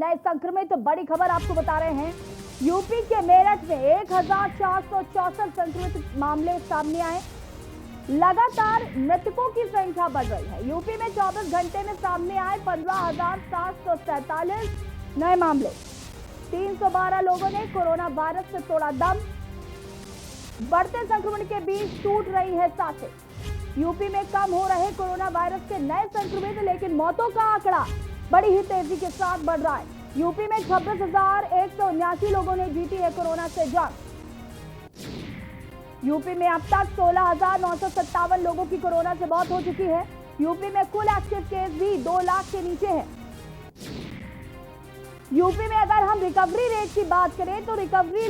नए संक्रमित। तो बड़ी खबर आपको बता रहे हैं, यूपी के मेरठ में 1464 संक्रमित मामले सामने आए। लगातार मृतकों की संख्या बढ़ रही है। यूपी में 24 घंटे में सामने आए 15,747 नए मामले। 312 लोगों ने कोरोना वायरस से तोड़ा दम। बढ़ते संक्रमण के बीच टूट रही है सांसें। यूपी में कम हो रहे कोरोना वायरस के नए संक्रमित, लेकिन मौतों का आंकड़ा बड़ी ही तेजी के साथ बढ़ रहा है। यूपी में 26,179 लोगों ने जीती है कोरोना से जान। यूपी में अब तक 16,957 लोगों की कोरोना से मौत हो चुकी है। यूपी में कुल एक्टिव केस भी 2 लाख के नीचे है। यूपी में अगर हम रिकवरी रेट की बात करें तो रिकवरी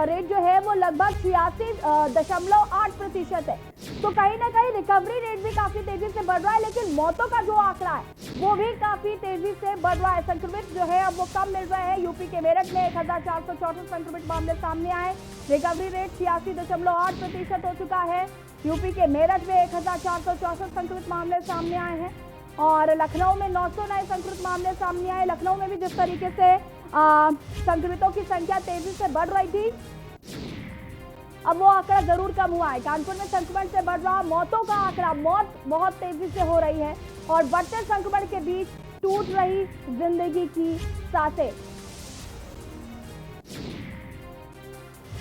रेट जो है वो लगभग 86.8% है। तो कहीं ना कहीं रिकवरी रेट भी काफी तेजी से बढ़ रहा है, लेकिन मौतों का जो आंकड़ा है वो भी काफी तेजी से बढ़ रहा है। संक्रमित जो है अब वो कम मिल रहे हैं। यूपी के मेरठ में 1464 संक्रमित मामले सामने आए। रिकवरी रेट 86.8% हो चुका है। यूपी के मेरठ में 1464 संक्रमित मामले सामने आए हैं और लखनऊ में 900 नए संक्रमित मामले सामने आए। लखनऊ में भी जिस तरीके से संक्रमितों की संख्या तेजी से बढ़ रही थी, अब वो आंकड़ा जरूर कम हुआ है। कानपुर में संक्रमण से बढ़ रहा मौतों का आंकड़ा, मौत बहुत तेजी से हो रही है और बढ़ते संक्रमण के बीच टूट रही जिंदगी की सांसें।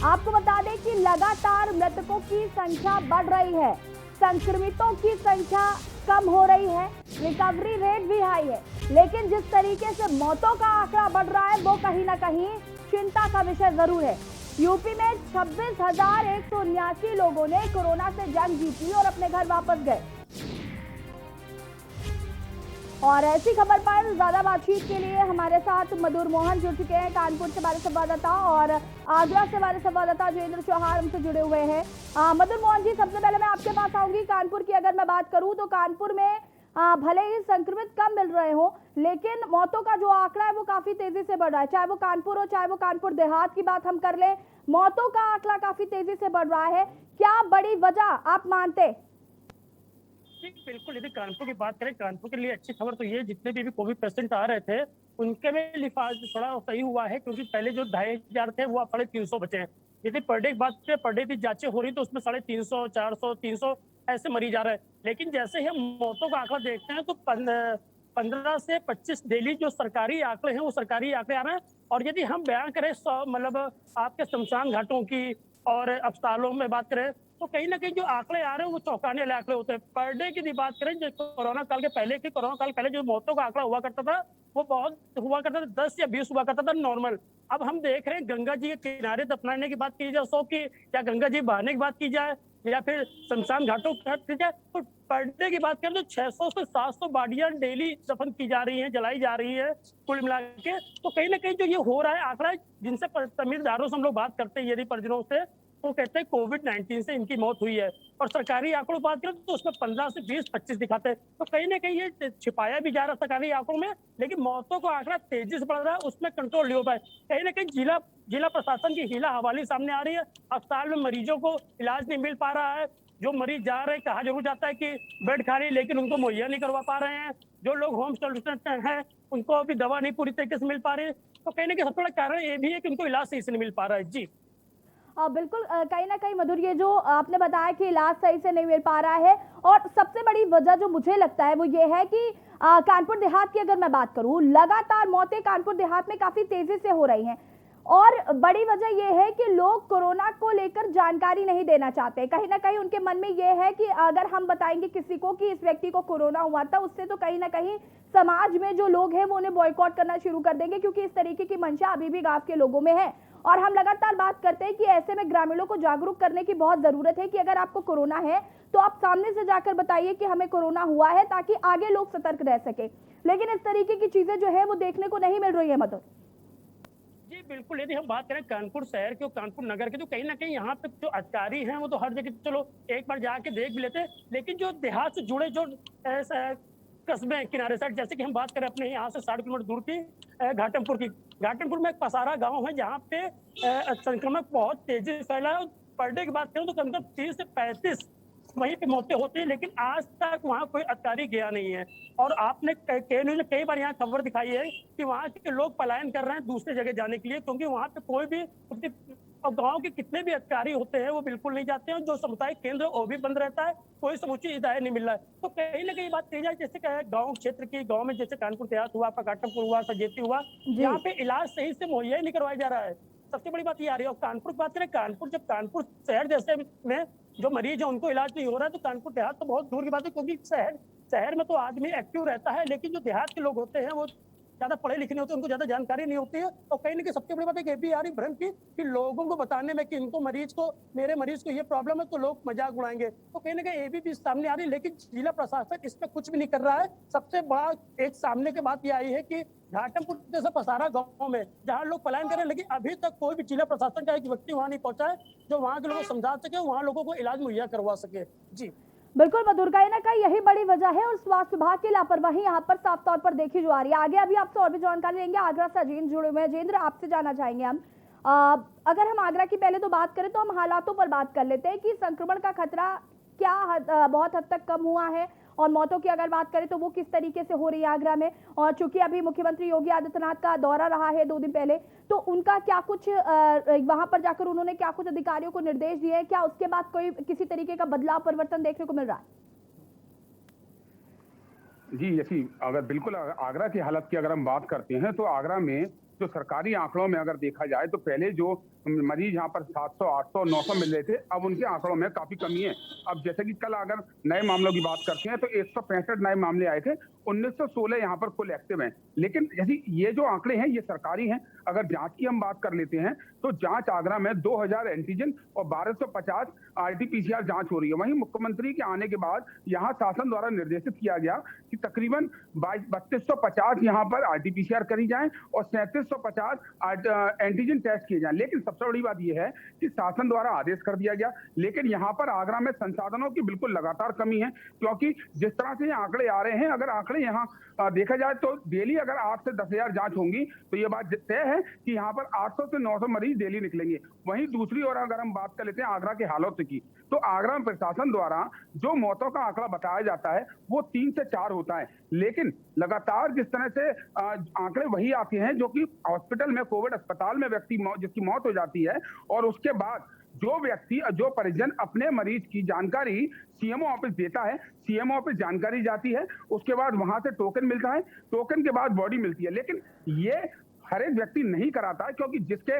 आपको बता दें कि लगातार मृतकों की संख्या बढ़ रही है, संक्रमितों की संख्या कम हो रही है, रिकवरी रेट भी हाई है, लेकिन जिस तरीके से मौतों का आंकड़ा बढ़ रहा है वो कहीं ना कहीं चिंता का विषय जरूर है। यूपी में 26,179 लोगों ने कोरोना से जंग जीती और अपने घर वापस गए। और ऐसी खबर पर ज्यादा बातचीत के लिए हमारे साथ मधुर मोहन जुड़ चुके हैं, कानपुर से हमारे संवाददाता, और आगरा से हमारे संवाददाता जोगेंद्र चौहान हमसे जुड़े हुए हैं। मधुर मोहन जी, सबसे पहले मैं आपके पास आऊंगी। कानपुर की अगर मैं बात करूं तो कानपुर में भले ही संक्रमित कम मिल रहे हो, लेकिन मौतों का जो आंकड़ा है वो काफी तेजी से बढ़ रहा है। चाहे वो कानपुर हो, चाहे वो कानपुर देहात की बात हम कर लें, मौतों का आंकड़ा काफी तेजी से बढ़ रहा है। क्या बड़ी वजह आप मानते? बिल्कुल, यदि कानपुर की बात करें, कानपुर के लिए अच्छी खबर तो ये, जितने भी कोविड पेशेंट आ रहे थे उनके में लिफाज थोड़ा सही हुआ है, क्योंकि पहले जो 2,500 थे वो अब 350 बचे हैं। यदि पर डे की बात करें, पर डे की जांचें हो रही तो उसमें 350, 400, 300 ऐसे मरीज आ रहे हैं। लेकिन जैसे ही हम मौतों का आंकड़ा देखते हैं तो 15 से 25 डेली जो सरकारी आंकड़े हैं वो सरकारी आंकड़े आ रहे हैं। और यदि हम बयान करें मतलब आपके शमशान घाटों की और अस्पतालों में बात करें तो कहीं ना कहीं जो आंकड़े आ रहे हैं वो चौंकाने वाले आंकड़े होते हैं। पर डे की बात करें, जो कोरोना काल के पहले जो मौतों का आंकड़ा हुआ करता था वो बहुत हुआ करता था, 10 या 20 हुआ करता था नॉर्मल। अब हम देख रहे हैं गंगा जी के किनारे दफनाने की बात की जाए 100 की, या गंगा जी बहाने की बात की जाए, या फिर शमशान घाटों की जाए, तो पर डे की बात करें तो 600 से 700 बॉडियां डेली दफन की जा रही हैं, जलाई जा रही है कुल मिला के। तो कहीं ना कहीं जो ये हो रहा है आंकड़ा, जिनसे तमिलदारों से हम लोग बात करते हैं यदि परिजनों से, तो कहते हैं कोविड-19 से इनकी मौत हुई है। और सरकारी आंकड़ों बात करें तो उसमें 15 से 20, 25 दिखाते हैं। तो कहीं ना कहीं ये छिपाया भी जा रहा है सरकारी आंकड़ों में, लेकिन मौतों का आंकड़ा तेजी से बढ़ रहा है, उसमें कंट्रोल नहीं हो पाए। कहीं ना कहीं जिला प्रशासन की हीला हवाली सामने आ रही है। अस्पताल में मरीजों को इलाज नहीं मिल पा रहा है। जो मरीज जा रहे हैं, कहा जरूर जाता है कि बेड खाली, लेकिन उनको मुहैया नहीं करवा पा रहे हैं। जो लोग होम सोल्यूशन है उनको अभी दवा नहीं पूरी तरीके से मिल पा रही है। तो कहीं ना कहीं सबसे बड़ा कारण ये भी है कि उनको इलाज सही से नहीं मिल पा रहा है। जी बिल्कुल, कहीं ना कहीं मधुर, ये जो आपने बताया कि इलाज सही से नहीं मिल पा रहा है, और सबसे बड़ी वजह जो मुझे लगता है वो ये है कि कानपुर देहात की अगर मैं बात करूं, लगातार मौतें कानपुर देहात में काफी तेजी से हो रही हैं। और बड़ी वजह यह है कि लोग कोरोना को लेकर जानकारी नहीं देना चाहते। कहीं ना कहीं उनके मन में यह है कि अगर हम बताएंगे किसी को कि इस व्यक्ति को कोरोना हुआ था, उससे तो कहीं ना कहीं समाज में जो लोग हैं वो उन्हें बॉयकॉट करना शुरू कर देंगे, क्योंकि इस तरीके की मंशा अभी भी गांव के लोगों में है। और हम लगातार बात करते हैं कि ऐसे में ग्रामीणों को जागरूक करने की बहुत जरूरत है कि अगर आपको कोरोना है तो आप सामने से जाकर बताइए कि हमें कोरोना हुआ है, ताकि आगे लोग सतर्क रह सके। लेकिन इस तरीके की चीजें जो है वो देखने को नहीं मिल रही है मधुर। जी बिल्कुल, यदि हम बात करें कानपुर शहर की और कानपुर नगर की, तो कहीं ना कहीं यहाँ पे जो अधिकारी हैं वो तो हर जगह चलो एक बार जाके देख भी लेते हैं, लेकिन जो देहात से जुड़े जो कस्बे किनारे साइड, जैसे कि हम बात करें अपने यहाँ से 60 किलोमीटर दूर की घाटमपुर की, घाटमपुर में एक पसारा गांव है जहाँ पे संक्रमण बहुत तेजी से फैला है। पर डे की बात करें तो कम से कम 30 से 35 वहीं पे मौतें होती है, लेकिन आज तक वहाँ कोई अधिकारी गया नहीं है। और आपने न्यूज़ में कई बार यहाँ खबर दिखाई है कि वहाँ के लोग पलायन कर रहे हैं दूसरी जगह जाने के लिए, क्योंकि वहाँ पे कोई भी और गांव के कितने भी अधिकारी होते हैं वो बिल्कुल नहीं जाते हैं। जो सामुदायिक केंद्र वो भी बंद रहता है, कोई समुचित हिदायत नहीं मिल रहा है। तो कहीं ना कहीं बात कही जाए, जैसे गांव क्षेत्र की, गांव में जैसे कानपुर देहात हुआ, काटमपुर हुआ, सजेती हुआ, जी यहाँ पे इलाज सही से मुहैया नहीं करवाया जा रहा है। सबसे बड़ी बात ये आ रही है। और कानपुर की बात करें, कानपुर जब कानपुर शहर जैसे में जो मरीज है उनको इलाज नहीं हो रहा है, तो कानपुर देहात तो बहुत दूर की बात है, क्योंकि शहर में तो आदमी एक्टिव रहता है, लेकिन जो देहात के लोग होते हैं वो ज्यादा पढ़े लिखे नहीं होते, उनको ज्यादा जानकारी नहीं होती है। और कहीं ना कहीं सबसे बड़ी बात है ये भी आ रही भ्रम की कि लोगों को बताने में कि इनको मेरे मरीज को ये प्रॉब्लम है, तो लोग मजाक उड़ाएंगे। तो कहीं ना कहीं ये भी सामने आ रही है, लेकिन जिला प्रशासन इस पर कुछ भी नहीं कर रहा है। सबसे बड़ा एक सामने की बात ये आई है कि घाटमपुर जैसा पसारा गांव में जहाँ लोग पलायन कर रहे हैं, लेकिन अभी तक कोई भी जिला प्रशासन का एक व्यक्ति वहां नहीं पहुंचा है जो वहां के लोगों को समझा सके, वहां लोगों को इलाज मुहैया करवा सके। जी बिल्कुल मधुर, कहीं ना कहीं यही बड़ी वजह है और स्वास्थ्य विभाग की लापरवाही यहाँ पर साफ तौर पर देखी जो आ रही है। आगे अभी आपसे और भी जानकारी लेंगे। आगरा से अजेंद्र जुड़े हुए हैं। अजेंद्र, आपसे जानना चाहेंगे हम, अगर हम आगरा की पहले तो बात करें तो हम हालातों पर बात कर लेते हैं कि संक्रमण का खतरा क्या बहुत हद तक कम हुआ है, और मौतों की अगर बात करें तो वो किस तरीके से हो रही है आगरा में। और चूंकि अभी मुख्यमंत्री योगी आदित्यनाथ का दौरा रहा है 2 दिन पहले, तो उनका क्या कुछ वहां पर जाकर उन्होंने क्या कुछ अधिकारियों को निर्देश दिए हैं, क्या उसके बाद कोई किसी तरीके का बदलाव परिवर्तन देखने को मिल रहा है? जी, यसी अगर बिल्कुल आगरा की हालत की अगर हम बात करते हैं तो आगरा में जो सरकारी आंकड़ों में अगर देखा जाए तो पहले जो मरीज यहाँ पर 700, 800, 900 मिल रहे थे, अब उनके आंकड़ों में काफी कमी है। अब जैसे कि कल अगर नए मामलों की बात करते हैं तो 165 नए मामले आए थे, 1916 यहाँ पर कुल एक्टिव हैं। लेकिन यदि ये जो आंकड़े हैं ये सरकारी हैं। अगर जांच की हम बात कर लेते हैं तो जांच आगरा में 2000 एंटीजन और 1250 आरटीपीसीआर जांच हो रही है। वहीं मुख्यमंत्री के आने के बाद यहाँ शासन द्वारा निर्देशित किया गया कि तकरीबन 3250 यहाँ पर आरटीपीसीआर करी जाए और 3750 एंटीजन टेस्ट किए जाए। लेकिन सबसे बड़ी बात यह है कि शासन द्वारा आदेश कर दिया गया, लेकिन यहाँ पर आगरा में संसाधनों की बिल्कुल लगातार कमी है। क्योंकि जिस तरह से आंकड़े आ रहे हैं, अगर आंकड़े यहाँ देखा जाए तो डेली अगर 8 से 10,000 जांच होंगी तो ये बात तय है कि यहाँ पर 800 से 900 मरीज डेली निकलेंगे। वहीं दूसरी ओर अगर हम बात कर लेते हैं आगरा के हालात की, तो आगरा में प्रशासन द्वारा जो मौतों का आंकड़ा बताया जाता है वो 3 से 4 होता है। लेकिन लगातार जिस तरह से आंकड़े वही आते हैं जो कि हॉस्पिटल में, कोविड अस्पताल में व्यक्ति जिसकी मौत हो जाती है, और उसके बाद जो व्यक्ति, जो परिजन अपने मरीज की जानकारी सीएमओ ऑफिस देता है, सीएमओ ऑफिस जानकारी जाती है, उसके बाद वहां से टोकन मिलता है, टोकन के बाद बॉडी मिलती है। लेकिन ये हर एक व्यक्ति नहीं कराता है, क्योंकि जिसके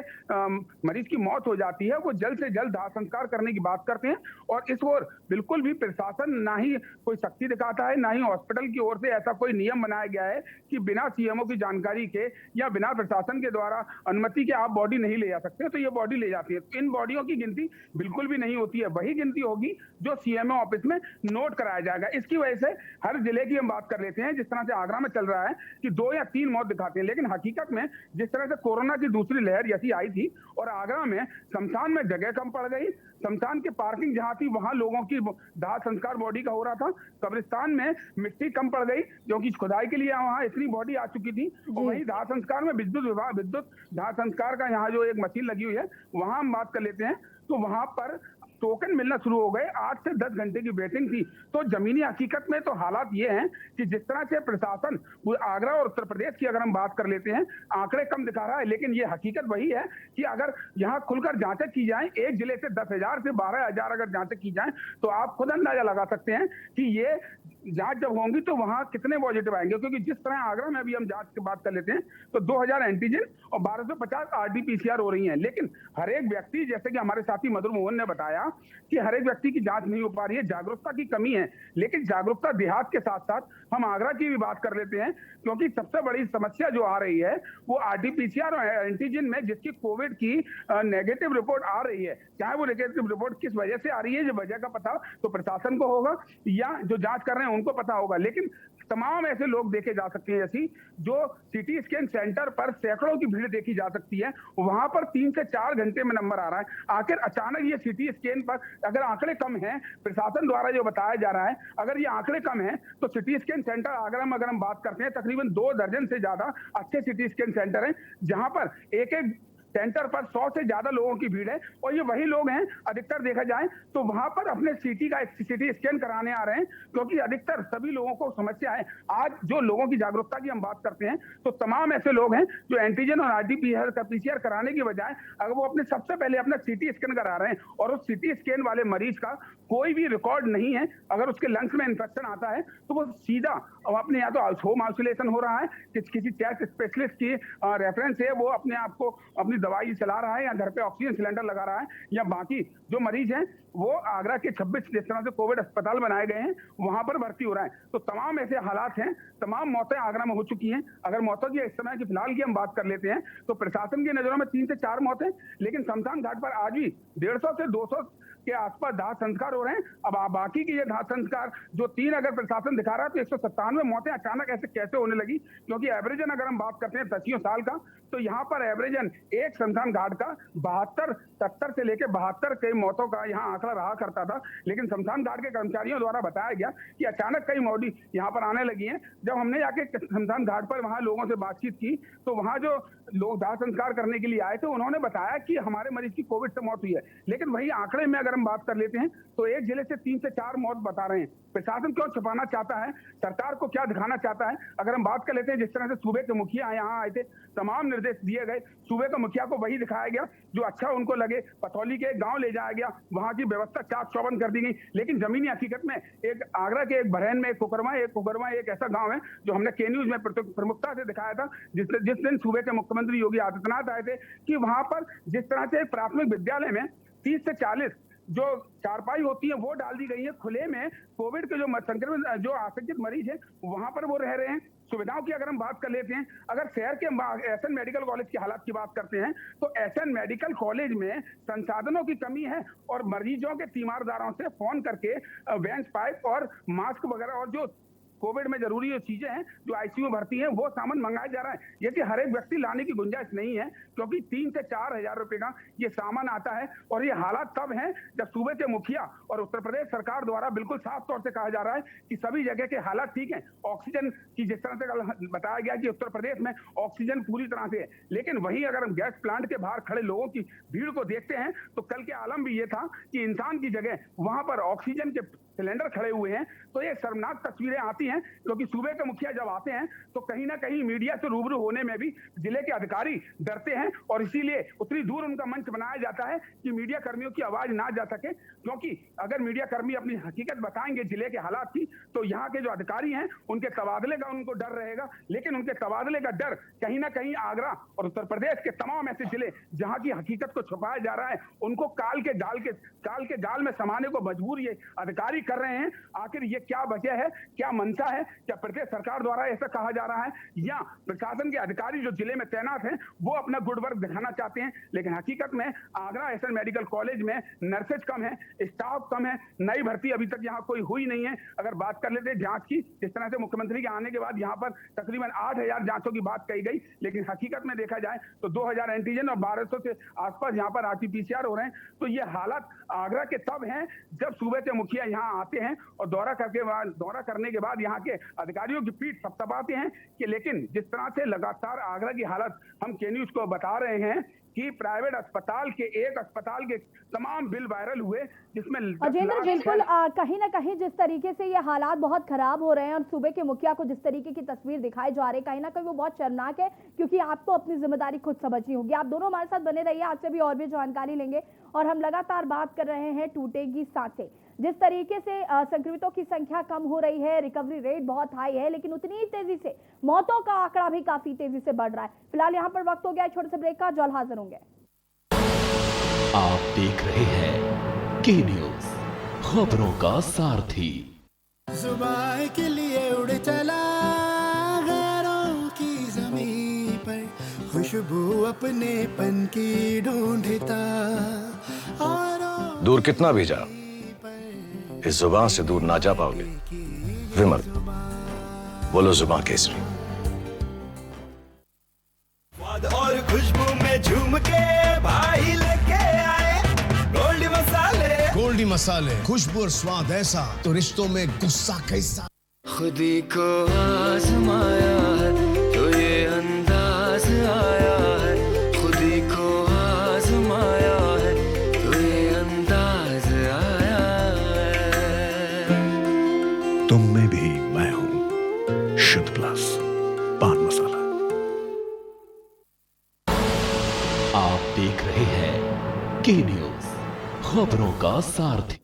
मरीज की मौत हो जाती है वो जल्द से जल्द दाह संस्कार करने की बात करते हैं। और इस ओर बिल्कुल भी प्रशासन ना ही कोई सख्ती दिखाता है, ना ही हॉस्पिटल की ओर से ऐसा कोई नियम बनाया गया है कि बिना सीएमओ की जानकारी के या बिना प्रशासन के द्वारा अनुमति के आप बॉडी नहीं ले जा सकते, तो ये बॉडी ले जाती है। तो इन बॉडियों की गिनती बिल्कुल भी नहीं होती है, वही गिनती होगी जो सीएमओ ऑफिस में नोट कराया जाएगा। इसकी वजह से हर जिले की हम बात कर लेते हैं, जिस तरह से आगरा में चल रहा है कि 2 या 3 मौत दिखाते हैं, लेकिन हकीकत में जिस तरह से कोरोना की दूसरी लहर जैसी आई थी और आगरा में शमशान में जगह कम पड़ गई, शमशान की पार्किंग जहां थी वहां लोगों की दाह संस्कार बॉडी का हो रहा था, कब्रिस्तान में मिट्टी कम पड़ गई क्योंकि खुदाई के लिए वहां इतनी बॉडी आ चुकी थी, और वहीं दाह संस्कार में विद्युत दाह संस्कार का यहाँ जो एक मशीन लगी हुई है वहां हम बात कर लेते हैं, तो वहां पर टोकन मिलना शुरू हो गए। 8 से 10 घंटे की वेटिंग थी। तो जमीनी हकीकत में तो हालात ये हैं कि जिस तरह से प्रशासन आगरा और उत्तर प्रदेश की अगर हम बात कर लेते हैं, आंकड़े कम दिखा रहा है, लेकिन ये हकीकत वही है कि अगर यहाँ खुलकर जांचें की जाएं, एक जिले से 10,000 से 12,000 अगर जांचें की जाएं तो आप खुद अंदाजा लगा सकते हैं कि ये जांच जब होंगी तो वहां कितने पॉजिटिव आएंगे। क्योंकि जिस तरह आगरा में अभी हम जांच की बात कर लेते हैं तो 2000 एंटीजन और 1250 आरटीपीसीआर हो रही हैं, लेकिन हर एक व्यक्ति, जैसे कि हमारे साथी मधुर मोहन ने बताया कि हर एक व्यक्ति की जांच नहीं हो पा रही है, जागरूकता की कमी है। लेकिन जागरूकता देहात के साथ साथ हम आगरा की भी बात कर लेते हैं, क्योंकि सबसे बड़ी समस्या जो आ रही है वो आरटीपीसीआर और एंटीजन में जिसकी कोविड की नेगेटिव रिपोर्ट आ रही है, चाहे वो नेगेटिव रिपोर्ट किस वजह से आ रही है, जो वजह का पता तो प्रशासन को होगा या जो जांच कर रहे हैं उनको पता होगा। लेकिन तमाम ऐसे लोग देखे जा सकते हैं ऐसी जो सीटी स्कैन सेंटर पर सैकड़ों की भीड़ देखी जा सकती है, वहां पर 3 से 4 घंटे में नंबर आ रहा है। आखिर अचानक ये सीटी स्कैन पर अगर आंकड़े कम हैं, प्रशासन द्वारा जो बताया जा रहा है, अगर ये आंकड़े कम हैं तो सिटी स्कैन सेंटर आगरा में अगर हम बात करते हैं तकरीबन 2 दर्जन से ज्यादा अच्छे सिटी स्कैन सेंटर हैं, जहां पर एक एक सेंटर पर 100 से ज्यादा लोगों की भीड़ है और ये वही लोग हैं अधिकतर देखा जाए तो वहां पर अपने सिटी स्कैन कराने आ रहे हैं, क्योंकि अधिकतर सभी लोगों को समस्या है। आज जो लोगों की जागरूकता की हम बात करते हैं तो तमाम ऐसे लोग हैं जो एंटीजन और आरटीपीसीआर कराने की बजाय अगर वो अपने सबसे पहले अपना सिटी स्कैन करा रहे हैं और उस सिटी स्कैन वाले मरीज का कोई भी रिकॉर्ड नहीं है, अगर उसके लंग्स में इन्फेक्शन आता है तो वो सीधा अपने या तो होम आइसोलेशन हो रहा है, किसी चेस्ट स्पेशलिस्ट की रेफरेंस है, वो अपने आप को अपनी दवाई चला रहा है या घर पे ऑक्सीजन सिलेंडर लगा रहा है, या बाकी जो मरीज हैं वो आगरा के 26 जिस तरह से कोविड अस्पताल बनाए गए हैं वहां पर भर्ती हो रहा है। तो तमाम ऐसे हालात हैं, तमाम मौतें आगरा में हो चुकी हैं। अगर मौतों की इस समय की फिलहाल की हम बात कर लेते हैं तो प्रशासन की नजरों में 3 से 4 मौतें, लेकिन शमशान घाट पर आज भी 150 से 200 के आसपास दाह संस्कार हो रहे हैं। अब बाकी के ये दाह संस्कार जो 3 अगर प्रशासन दिखा रहा है तो 197 मौतें अचानक ऐसे कैसे होने लगी, क्योंकि एवरेजन अगर हम बात करते हैं 80 साल का तो यहाँ पर एवरेजन एक शमशान घाट का 70 से लेकर 72 कई मौतों का यहाँ आंकड़ा रहा करता था, लेकिन शमशान घाट के कर्मचारियों द्वारा बताया गया कि अचानक कई मौत यहाँ पर आने लगी हैं। जब हमने जाके शमशान घाट पर वहां लोगों से बातचीत की तो वहां जो लोग दाह संस्कार करने के लिए आए थे उन्होंने बताया कि हमारे मरीज की कोविड से मौत हुई है, लेकिन वही आंकड़े में अगर हम बात कर लेते हैं तो एक जिले से 3 से 4 मौत बता रहे हैं। प्रशासन क्यों छुपाना चाहता है, सरकार को क्या दिखाना चाहता है? अगर हम बात कर लेते हैं जिस तरह से सूबे के मुखिया यहाँ आए थे, तमाम निर्देश दिए गए, सूबे के मुखिया को वही दिखाया गया जो अच्छा उनको लगे, पथौली के गांव ले जाया गया, वहां की व्यवस्था चाक चौबंद कर दी गई, लेकिन जमीनी हकीकत में एक आगरा के एक बरहन में एक कुकरवा एक ऐसा गांव है जो हमने के न्यूज में प्रमुखता से दिखाया था, जिस दिन सूबे के मुख्यमंत्री योगी आदित्यनाथ आए थे कि वहां पर जिस तरह से एक प्राथमिक विद्यालय में 30 से 40 जो चारपाई होती है वो डाल दी गई है खुले में, कोविड के जो संक्रमित जो आशंकित मरीज है वहां पर वो रह रहे हैं। सुविधाओं की अगर हम बात कर लेते हैं, अगर शहर के एसएन मेडिकल कॉलेज की हालात की बात करते हैं तो एसएन मेडिकल कॉलेज में संसाधनों की कमी है और मरीजों के तीमारदारों से फोन करके बेंच पाइप और मास्क वगैरह और जो कोविड में जरूरी जो चीजें हैं जो आईसीयू भर्ती हैं वो सामान मंगाया जा रहा है। ये कि हर एक व्यक्ति लाने की गुंजाइश नहीं है, क्योंकि 3 से 4 हजार रुपए का ये सामान आता है और ये हालात तब हैं जब सूबे के मुखिया और उत्तर प्रदेश सरकार द्वारा बिल्कुल साफ तौर से कहा जा रहा है कि सभी जगह के हालात ठीक है। ऑक्सीजन की जिस तरह से कल बताया गया कि उत्तर प्रदेश में ऑक्सीजन पूरी तरह से है, लेकिन वहीं अगर हम गैस प्लांट के बाहर खड़े लोगों की भीड़ को देखते हैं तो कल के आलम भी ये था कि इंसान की जगह वहां पर ऑक्सीजन के सिलेंडर खड़े हुए हैं। तो ये शर्मनाक तस्वीरें आती हैं, क्योंकि सूबे के मुखिया जब आते हैं तो कहीं ना कहीं मीडिया से रूबरू होने में भी जिले के अधिकारी डरते हैं और इसीलिए उतनी दूर उनका मंच बनाया जाता है कि मीडिया कर्मियों की आवाज ना जा सके, क्योंकि अगर मीडिया कर्मी अपनी हकीकत बताएंगे जिले के हालात की तो यहाँ के जो अधिकारी हैं उनके तबादले का उनको डर रहेगा, लेकिन उनके तबादले का डर कहीं ना कहीं आगरा और उत्तर प्रदेश के तमाम ऐसे जिले जहाँ की हकीकत को छुपाया जा रहा है उनको काल के जाल में समाने को मजबूर ये अधिकारी कर रहे हैं। आखिर ये क्या वजह है, क्या मंशा है? क्या प्रदेश सरकार द्वारा ऐसा कहा जा रहा है या प्रशासन के अधिकारी जो जिले में तैनात हैं वो अपना गुड वर्क दिखाना चाहते हैं? लेकिन हकीकत में आगरा एसएन मेडिकल कॉलेज में नर्सेज कम है, स्टाफ कम है, नई भर्ती अभी तक यहाँ कोई हुई नहीं है। अगर बात कर लेते हैं जांच की, जिस तरह से मुख्यमंत्री के आने के बाद यहाँ पर तकरीबन 8000 जांचों की बात कही गई, लेकिन हकीकत में देखा जाए तो 2000 एंटीजन और 1200 से आसपास यहाँ पर आरटीपीसीआर हो रहे हैं। तो ये हालात आगरा के तब हैं जब सूबे के मुखिया यहाँ आते हैं और दौरा करने के बाद यहाँ के अधिकारियों की पीठ थपथपाते हैं कि लेकिन जिस तरह से लगातार आगरा की हालत हम के न्यूज को बता रहे हैं कि प्राइवेट अस्पताल के तमाम बिल वायरल हुए, जिसमें अजेंद्र बिल्कुल कहीं ना कहीं जिस तरीके से ये हालात बहुत खराब हो रहे हैं और सूबे के मुखिया को जिस तरीके की तस्वीर दिखाई जा रही है कहीं ना कहीं वो बहुत शर्मनाक है, क्योंकि आपको अपनी जिम्मेदारी खुद समझनी होगी। आप दोनों हमारे साथ बने रहिए, आपसे भी और भी जानकारी लेंगे और हम लगातार बात कर रहे हैं टूटेगी सांसें। जिस तरीके से संक्रमितों की संख्या कम हो रही है, रिकवरी रेट बहुत हाई है, लेकिन उतनी ही तेजी से मौतों का आंकड़ा भी काफी तेजी से बढ़ रहा है। फिलहाल यहाँ पर वक्त हो गया छोटे से ब्रेक का, जल्द हाजिर होंगे। आप देख रहे हैं के न्यूज, खबरों का सारथी। जुबान के लिए उड़ चला गैरों की ज़मीं पर, खुशबू अपने पन की ढूंढता और दूर कितना भी जा इस जुबान से दूर ना जा पाओगे। विमल, बोलो जुबान केसरी। और खुशबू में झूम के भाई लेके आए गोल्डी मसाले, खुशबू और स्वाद ऐसा तो रिश्तों में गुस्सा कैसा। खुदी को आजमाया है तो ये अंदाज आया है, खुदी को आप देख रहे हैं के न्यूज, खबरों का सारथी।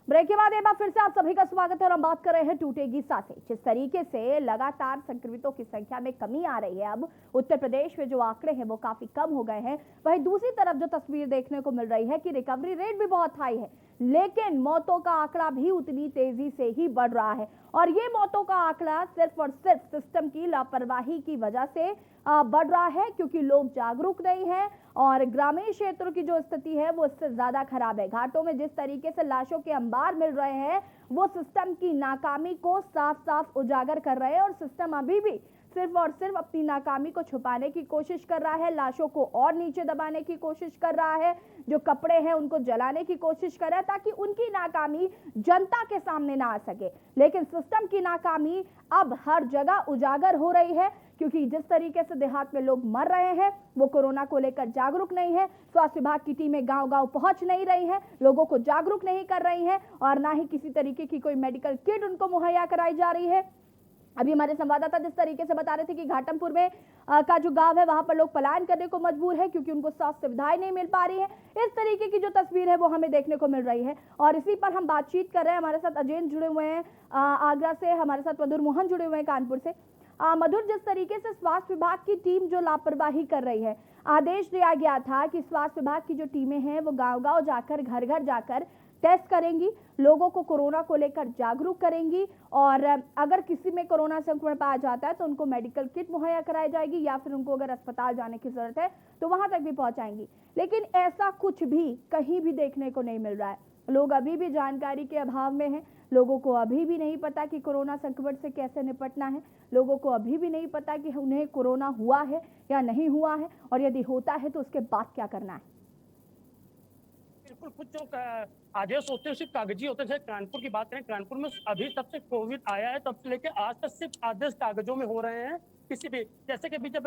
ब्रेक के बाद एक बार फिर से आप सभी का स्वागत है और हम बात कर रहे हैं टूटेगी सांसें। जिस तरीके से लगातार संक्रमितों की संख्या में कमी आ रही है, अब उत्तर प्रदेश में जो आंकड़े हैं वो काफी कम हो गए हैं। वहीं दूसरी तरफ जो तस्वीर देखने को मिल रही है कि रिकवरी रेट भी बहुत हाई है, लेकिन मौतों का आंकड़ा भी उतनी तेजी से ही बढ़ रहा है। और ये मौतों का आंकड़ा सिर्फ और सिर्फ सिस्टम की लापरवाही की वजह से बढ़ रहा है, क्योंकि लोग जागरूक नहीं हैं और ग्रामीण क्षेत्रों की जो स्थिति है वो इससे ज्यादा खराब है। घाटों में जिस तरीके से लाशों के अंबार मिल रहे हैं वो सिस्टम की नाकामी को साफ साफ उजागर कर रहे हैं और सिस्टम अभी भी सिर्फ और सिर्फ अपनी नाकामी को छुपाने की कोशिश कर रहा है, लाशों को और नीचे दबाने की कोशिश कर रहा है, जो कपड़े हैं उनको जलाने की कोशिश कर रहा है ताकि उनकी नाकामी जनता के सामने ना आ सके। लेकिन सिस्टम की नाकामी अब हर जगह उजागर हो रही है, क्योंकि जिस तरीके से देहात में लोग मर रहे हैं वो कोरोना को लेकर जागरूक नहीं है। स्वास्थ्य विभाग की टीमें गांव-गांव पहुंच नहीं रही है, लोगों को जागरूक नहीं कर रही है और ना ही किसी तरीके की कोई मेडिकल किट उनको मुहैया कराई जा रही है। अभी हमारे संवाददाता जिस तरीके से बता रहे थे कि घाटमपुर में का जो गांव है वहां पर लोग पलायन करने को मजबूर है, क्योंकि उनको स्वास्थ्य सुविधाएं नहीं मिल पा रही है। इस तरीके की जो तस्वीर है वो हमें देखने को मिल रही है और इसी पर हम बातचीत कर रहे हैं। हमारे साथ अजय जुड़े हुए हैं आगरा से, हमारे साथ मधुर मोहन जुड़े हुए हैं कानपुर से। मधुर, जिस तरीके से स्वास्थ्य विभाग की टीम जो लापरवाही कर रही है, आदेश दिया गया था कि स्वास्थ्य विभाग की जो टीमें हैं वो गांव-गांव जाकर, घर घर जाकर टेस्ट करेंगी, लोगों को कोरोना को लेकर जागरूक करेंगी और अगर किसी में कोरोना संक्रमण पाया जाता है तो उनको मेडिकल किट मुहैया कराई जाएगी या फिर उनको अगर अस्पताल जाने की जरूरत है तो वहां तक भी पहुंचाएंगी। लेकिन ऐसा कुछ भी कहीं भी देखने को नहीं मिल रहा है। लोग अभी भी जानकारी के अभाव में हैं, लोगों को अभी भी नहीं पता कि कोरोना संक्रमण से कैसे निपटना है, लोगों को अभी भी नहीं पता कि उन्हें कोरोना हुआ है या नहीं हुआ है और यदि होता है तो उसके बाद क्या करना है। बिल्कुल, कुछ जो आदेश होते हैं सिर्फ कागजी होते हैं। कानपुर की बात करें, कानपुर में अभी तब से कोविड आया है तब से लेके आज तक सिर्फ आदेश कागजों में हो रहे हैं। किसी भी, जैसे कि अभी जब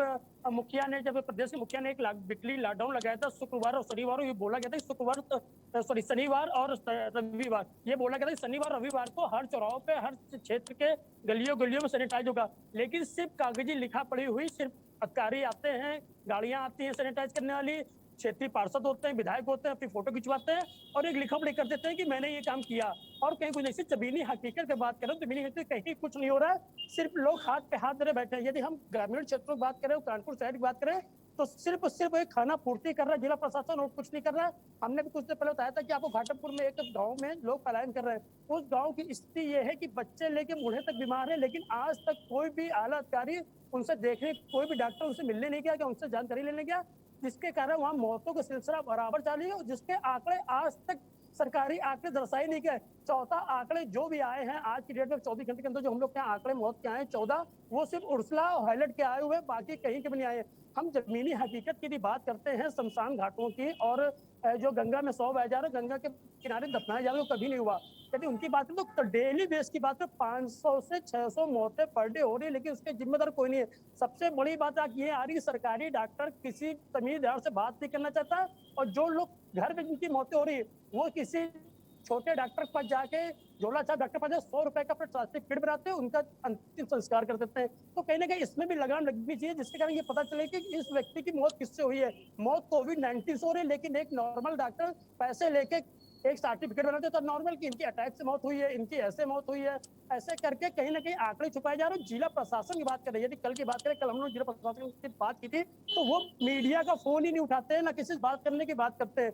मुखिया ने, जब प्रदेश के मुखिया ने एक वीकली लॉकडाउन लगाया था, शुक्रवार और शनिवार, ये बोला गया था शनिवार और रविवार, ये बोला गया था शनिवार रविवार को हर चौराहों पे, हर क्षेत्र के गलियों में सैनिटाइज होगा। लेकिन सिर्फ कागजी लिखा पड़ी हुई, सिर्फ अधिकारी आते हैं, गाड़ियां आती हैं सैनिटाइज करने वाली, क्षेत्रीय पार्षद होते हैं, विधायक होते हैं, अपनी फोटो खिंचवाते हैं और एक लिखा पढ़ी कर देते हैं कि मैंने ये काम किया और कहीं कुछ नहीं। जमीनी हकीकत की बात करें तो जमीनी हकीकत कहीं कुछ नहीं हो रहा है, सिर्फ लोग हाथ पे हाथ धरे बैठे हैं। यदि हम ग्रामीण क्षेत्रों की बात करें, कानपुर शहर की बात करें तो सिर्फ एक खाना पूर्ति कर रहा है जिला प्रशासन और कुछ नहीं कर रहा है। हमने भी कुछ देर पहले बताया था कि आपको घाटमपुर में एक गांव में लोग पलायन कर रहे हैं। उस गांव की स्थिति ये है कि बच्चे लेके बूढ़े तक बीमार है, लेकिन आज तक कोई भी आला अधिकारी उनसे देखने, कोई भी डॉक्टर उनसे मिलने नहीं गया, उनसे जानकारी लेने गया, जिसके कारण वहां मौतों का सिलसिला बराबर जारी है और जिसके आंकड़े आज तक सरकारी आंकड़े दर्शाए नहीं गए। चौथा आंकड़े जो भी आए हैं आज की डेट में 24 घंटे के अंदर जो हम लोग के आंकड़े मौत के आए हैं 14, वो सिर्फ उर्सला और हाईलाइट के आए हुए, बाकी कहीं के भी नहीं आए। हम जमीनी हकीकत की भी बात करते हैं शमशान घाटों की और जो गंगा में 100 बह जा रहे, गंगा के किनारे दफनाए जा रहे, वो कभी नहीं हुआ। यदि उनकी बात करें तो डेली बेस की बात है 500 से 600 मौतें पर डे हो रही है, लेकिन उसके जिम्मेदार कोई नहीं है। सबसे बड़ी बात ये आ रही है, सरकारी डॉक्टर किसी तमीजदार से बात नहीं करना चाहता और जो लोग घर में जिनकी मौतें हो रही है वो किसी छोटे डॉक्टर के पास जाके, झोला छाप डॉक्टर पास 100 रुपए का प्लास्टिक किट बनाते हैं, उनका अंतिम संस्कार कर देते हैं। तो कहीं ना कहीं इसमें भी लगाम लगनी चाहिए, जिसके कारण ये पता चले कि इस व्यक्ति की मौत किससे हुई है। मौत कोविड-19 से हो रही है, लेकिन एक नॉर्मल डॉक्टर पैसे लेके एक सर्टिफिकेट बनाते तो नॉर्मल की इनकी अटैक से मौत हुई है, इनकी ऐसे मौत हुई है, ऐसे करके कहीं ना कहीं आंकड़े छुपाए जा रहे हैं। जिला प्रशासन की बात करें, यदि कल की बात करें, कल हम लोग जिला प्रशासन की बात की थी तो वो मीडिया का फोन ही नहीं उठाते हैं, ना किसी से बात करने की बात करते हैं।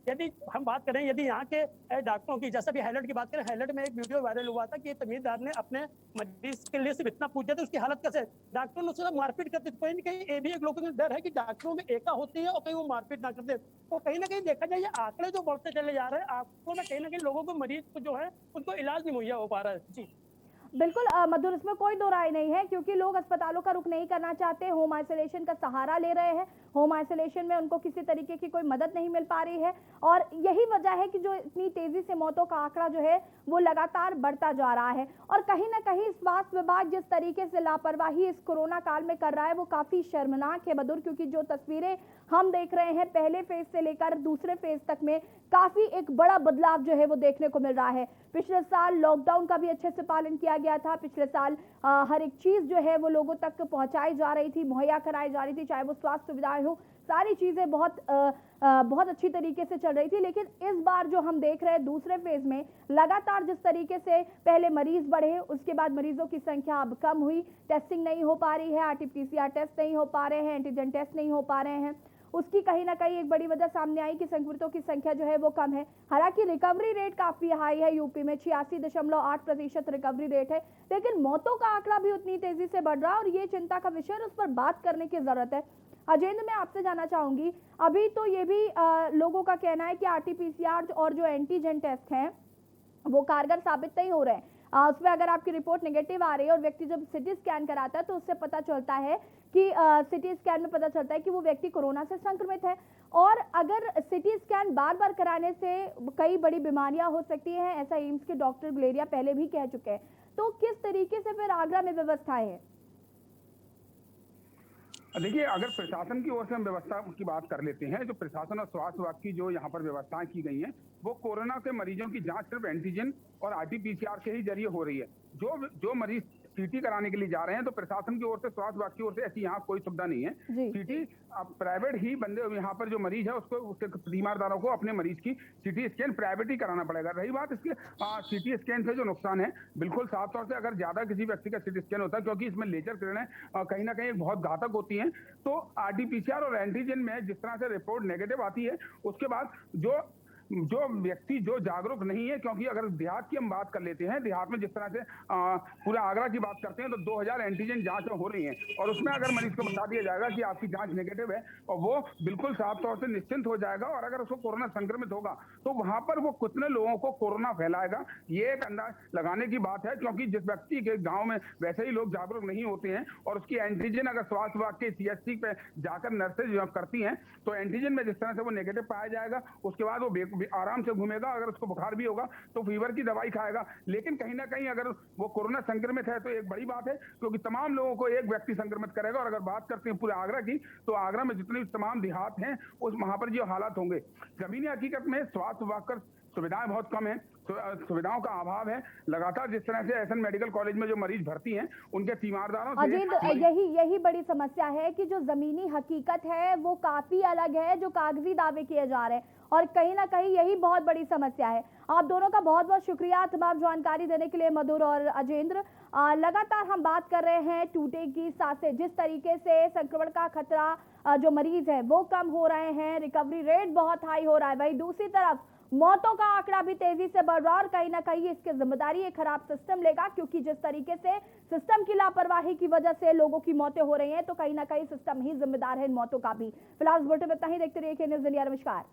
यदि हम बात करें, यदि यहाँ के डॉक्टरों की, जैसे भी हाईलाइट की बात करें, हाईलाइट में एक वीडियो वायरल हुआ था कि तमीजदार ने अपने मरीज के लिए सिर्फ इतना पूछा था उसकी हालत कैसे, डॉक्टरों ने उससे मारपीट करते। कहीं ना कहीं ये भी एक लोगों को डर है कि डॉक्टरों में एका होती है और कहीं वो मारपीट ना करते। तो कहीं ना कहीं देखा जाए ये आंकड़े जो बढ़ते चले जा रहे हैं, आपको ना कहीं लोगों को, मरीज को जो है उनको इलाज नहीं मुहैया हो पा रहा है। जी बिल्कुल मधुर, इसमें कोई दो राय नहीं है, क्योंकि लोग अस्पतालों का रुख नहीं करना चाहते, होम आइसोलेशन का सहारा ले रहे हैं। होम आइसोलेशन में उनको किसी तरीके की कोई मदद नहीं मिल पा रही है और यही वजह है कि जो इतनी तेजी से मौतों का आंकड़ा जो है वो लगातार बढ़ता जा रहा है। और कहीं ना कहीं स्वास्थ्य विभाग जिस तरीके से लापरवाही इस कोरोना काल में कर रहा है वो काफी शर्मनाक है मधुर, क्योंकि जो तस्वीरें हम देख रहे हैं पहले फेज से लेकर दूसरे फेज तक में काफी एक बड़ा बदलाव जो है वो देखने को मिल रहा है। पिछले साल लॉकडाउन का भी अच्छे से पालन किया गया था, पिछले साल हर एक चीज जो है वो लोगों तक पहुंचाई जा रही थी, मुहैया कराई जा रही थी, चाहे वो स्वास्थ्य सुविधाएं आई हूँ, सारी चीज़ें बहुत अच्छी तरीके से चल रही थी। लेकिन इस बार जो हम देख रहे हैं दूसरे फेज में लगातार जिस तरीके से पहले मरीज बढ़े, उसके बाद मरीजों की संख्या अब कम हुई, टेस्टिंग नहीं हो पा रही है, आरटीपीसीआर टेस्ट नहीं हो पा रहे हैं, एंटीजन टेस्ट नहीं हो पा रहे हैं, उसकी कहीं ना कहीं एक बड़ी वजह सामने आई कि संक्रमितों की संख्या जो है वो कम है। हालांकि रिकवरी रेट काफी हाई है, यूपी में 86.8% रिकवरी रेट है, लेकिन मौतों का आंकड़ा भी उतनी तेजी से बढ़ रहा है और ये चिंता का विषय है, उस पर बात करने की जरूरत है। अजेंद्र, मैं आपसे जानना चाहूंगी, अभी तो ये भी लोगों का कहना है कि आरटीपीसीआर और जो एंटीजन टेस्ट हैं वो कारगर साबित नहीं हो रहे हैं। उसमें अगर आपकी रिपोर्ट नेगेटिव आ रही है और व्यक्ति जब सिटी स्कैन कराता है तो उससे पता चलता है कि सिटी स्कैन में पता चलता है कि वो व्यक्ति कोरोना से संक्रमित है। और अगर सिटी स्कैन बार बार कराने से कई बड़ी बीमारियां हो सकती हैं, ऐसा एम्स के डॉक्टर गुलेरिया पहले भी कह चुके हैं, तो किस तरीके से फिर आगरा में व्यवस्थाएं हैं? देखिए, अगर प्रशासन की ओर से हम व्यवस्था की बात कर लेते हैं, जो प्रशासन और स्वास्थ्य विभाग की जो यहाँ पर व्यवस्थाएं की गई हैं, वो कोरोना के मरीजों की जांच सिर्फ एंटीजन और आरटीपीसीआर के ही जरिए हो रही है। जो मरीज सीटी कराने के लिए जा रहे हैं तो प्रशासन की ओर से, स्वास्थ्य विभाग की ओर से ऐसी यहाँ कोई सुविधा नहीं है। सीटी प्राइवेट ही बंदे, यहाँ पर जो मरीज है उसको, उसके तीमारदारों को अपने मरीज की सीटी स्कैन प्राइवेट ही कराना पड़ेगा। रही बात इसके सीटी स्कैन से जो नुकसान है, बिल्कुल साफ तौर से अगर ज्यादा किसी व्यक्ति का सीटी स्कैन होता है, क्योंकि इसमें लेजर किरणें कहीं ना कहीं बहुत घातक होती हैं, तो आरटीपीसीआर और एंटीजन में जिस तरह से रिपोर्ट नेगेटिव आती है, उसके बाद जो व्यक्ति जो जागरूक नहीं है, क्योंकि अगर देहात की हम बात कर लेते हैं, देहात में जिस तरह से पूरा आगरा की बात करते हैं तो 2000 एंटीजन जांच हो रही हैं, और उसमें अगर मरीज को बता दिया जाएगा कि आपकी जांच नेगेटिव है और वो बिल्कुल साफ तौर से निश्चिंत हो जाएगा, और अगर उसको कोरोना संक्रमित होगा तो वहां पर वो कितने लोगों को कोरोना फैलाएगा, ये एक अंदाज लगाने की बात है। क्योंकि जिस व्यक्ति के गाँव में वैसे ही लोग जागरूक नहीं होते हैं और उसकी एंटीजन अगर स्वास्थ्य विभाग के सीएचसी पे जाकर नर्सेज करती हैं, तो एंटीजन में जिस तरह से वो नेगेटिव पाया जाएगा, उसके बाद वो आराम से घूमेगा, अगर उसको बुखार भी होगा तो फीवर की दवाई खाएगा। लेकिन कहीं ना कहीं अगर वो कोरोना संक्रमित है तो एक बड़ी बात है, क्योंकि तमाम लोगों को एक व्यक्ति संक्रमित करेगा। और अगर बात करते हैं पूरे आगरा की, तो आगरा में जितने तमाम देहात हैं उस वहां पर जो हालात होंगे, जमीनी हकीकत में स्वास्थ्य विभाग का सुविधाएं बहुत कम है, सुविधाओं का अभाव है। लगातार जिस तरह से एसएन मेडिकल कॉलेज में जो मरीज भर्ती हैं, उनके तीमारदारों से यही बड़ी समस्या है कि जो जमीनी हकीकत है वो काफी अलग है, जो कागजी दावे किए जा रहे हैं, और कहीं ना कहीं यही बहुत बड़ी समस्या है। आप दोनों का बहुत बहुत शुक्रिया तमाम जानकारी देने के लिए, मधुर और अजेंद्र। लगातार हम बात कर रहे हैं टूटे की सांसें, जिस तरीके से संक्रमण का खतरा जो मरीज है वो कम हो रहे हैं, रिकवरी रेट बहुत हाई हो रहा है, वही दूसरी तरफ मौतों का आंकड़ा भी तेजी से बढ़ रहा है। और कहीं ना कहीं इसकी जिम्मेदारी एक खराब सिस्टम लेगा, क्योंकि जिस तरीके से सिस्टम की लापरवाही की वजह से लोगों की मौतें हो रही हैं, तो कहीं ना कहीं सिस्टम ही जिम्मेदार है इन मौतों का भी। फिलहाल इस बुलेटिन में इतना ही, देखते रहिए के न्यूज़ इंडिया। नमस्कार।